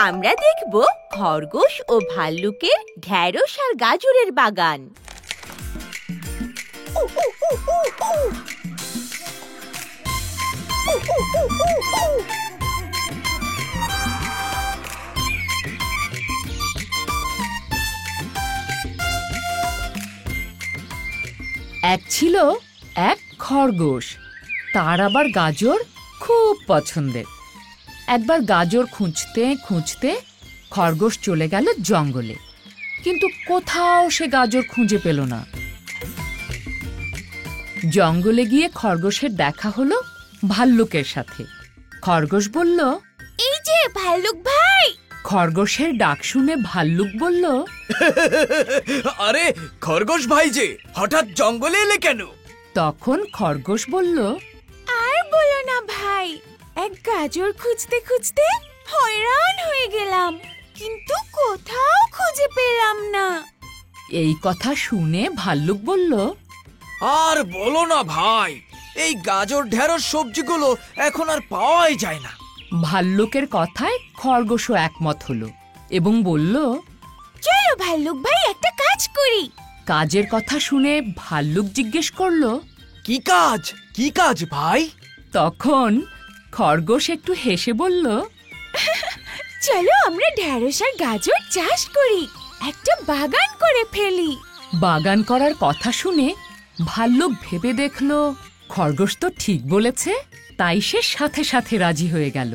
আমরা দেখব খরগোশ ও ভাল্লুকের ঢেঁড়স আর গাজরের বাগান। এক ছিল এক খরগোশ, তার আবার গাজর খুব পছন্দের। একবার গাজর খুঁজতে খুঁজতে খরগোশ চলে গেল জঙ্গলে, কিন্তু কোথাও সে গাজর খুঁজে পেল না। জঙ্গলে গিয়ে খরগোশের দেখা হলো ভাল্লুকের সাথে। খরগোশ বলল, এই যে ভাল্লুক ভাই। খরগোশের ডাক শুনে ভাল্লুক বলল, আরে খরগোশ ভাই যে, হঠাৎ জঙ্গলে এলে কেন? তখন খরগোশ বলল, আর বলো না ভাই, এক গাজর খুঁজতে খুঁজতে হয়রান হয়ে গেলাম, কিন্তু কোথাও খুঁজে পেলাম না। এই কথা শুনে ভাল্লুক বলল, আর বলো না ভাই, এই গাজর ঢেঁড়স সবজিগুলো এখন আর পাওয়াই যায় না। ভাল্লুকের কথায় খরগোশও একমত হলো এবং বলল, চলো ভাল্লুক ভাই, একটা কাজ করি। কাজের কথা শুনে ভাল্লুক জিজ্ঞেস করল, কি কাজ? কি কাজ ভাই? তখন খরগোশ একটু হেসে বলল, চলো আমরা ঢেঁড়স আর গাজর চাষ করি, একটা বাগান করে ফেলি। বাগান করার কথা শুনে ভাল্লুক ভেবে দেখল খরগোশ তো ঠিক বলেছে, তাই সে সাথে সাথে রাজি হয়ে গেল।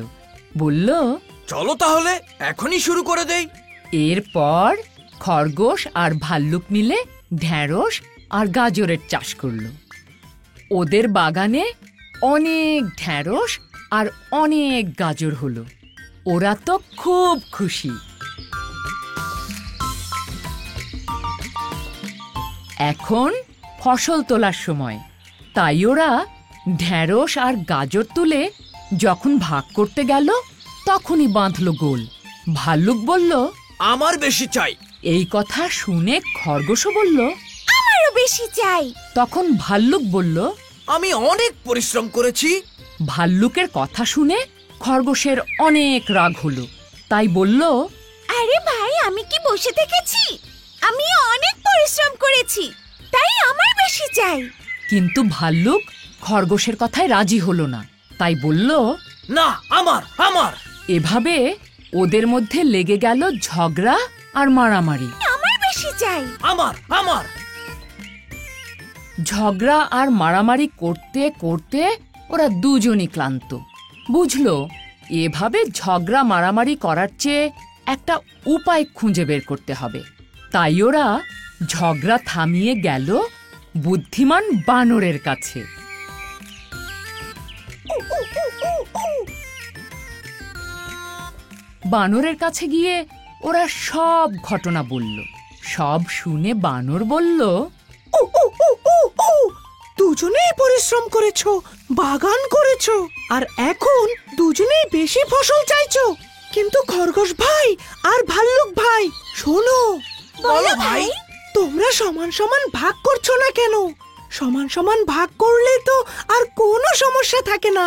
বলল, চলো তাহলে এখনই শুরু করে দেই। এরপর খরগোশ আর ভাল্লুক মিলে ঢেঁড়স আর গাজরের চাষ করল। ওদের বাগানে অনেক ঢেঁড়স আর অনেক গাজর হলো। ওরা তো খুব খুশি। এখন ফসল তোলার সময়, তাই ওরা ঢেঁড়স আর গাজর তুলে যখন ভাগ করতে গেল তখনই বাঁধল গোল। ভাল্লুক বলল, আমার বেশি চাই। এই কথা শুনে খরগোশও বলল, আমারও বেশি চাই। তখন ভাল্লুক বলল, আমি অনেক পরিশ্রম করেছি। ভাল্লুকের কথা শুনে খরগোশের অনেক রাগ হলো, তাই বলল, আরে ভাই, আমি কি বসে থেকেছি? আমি অনেক পরিশ্রম করেছি, তাই আমার বেশি চাই। কিন্তু ভাল্লুক খরগোশের কথায় রাজি হলো না, তাই বলল, না, আমার আমার। এভাবে ওদের মধ্যে লেগে গেল ঝগড়া আর মারামারি। আমার বেশি চাই। আমার আমার। ঝগড়া আর মারামারি করতে করতে ওরা দুজনই ক্লান্ত। বুঝলো এভাবে ঝগড়া মারামারি করার চেয়ে একটা উপায় খুঁজে বের করতে হবে। তাই ওরা ঝগড়া থামিয়ে গেল বুদ্ধিমান বানরের কাছে। বানরের কাছে গিয়ে ওরা সব ঘটনা বলল। সব শুনে বানর বলল, দুজনেই পরিশ্রম করেছো, বাগান করেছো, আর এখন দুজনেই বেশি ফসল চাইছো। কিন্তু খরগোশ ভাই আর ভাল্লুক ভাই, শোনো। বলো ভাই। তোমরা সমান সমান ভাগ করছো না কেন? সমান সমান ভাগ করলে তো আর কোনো সমস্যা থাকে না।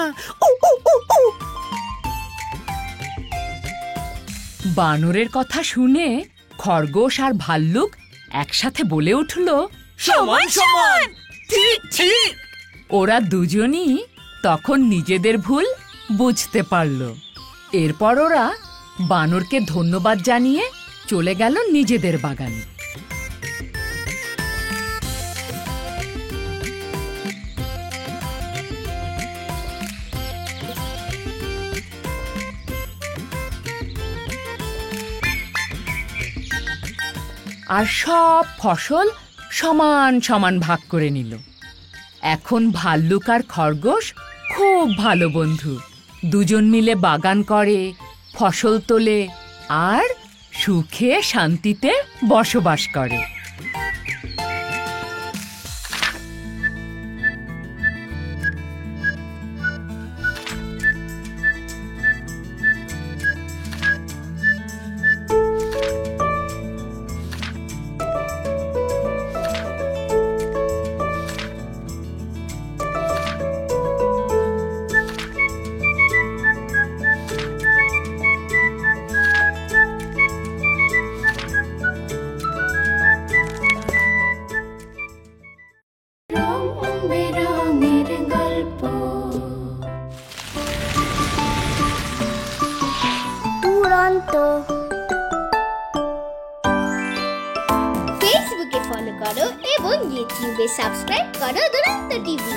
বানরের কথা শুনে খরগোশ আর ভাল্লুক একসাথে বলে উঠল, সমান সমান। ঠিক ঠিক। ওরা দুজনই তখন নিজেদের ভুল বুঝতে পারল। এরপর ওরা বানরকে ধন্যবাদ জানিয়ে চলে গেল নিজেদের বাগানে। আর সব ফসল সমান সমান ভাগ করে নিল। এখন ভাল্লুক আর খরগোশ খুব ভালো বন্ধু। দুজন মিলে বাগান করে, ফসল তোলে আর সুখে শান্তিতে বসবাস করে। দুরন্ত। ফেসবুকে ফলো করো এবং ইউটিউবে সাবস্ক্রাইব করো দুরন্ত টিভি।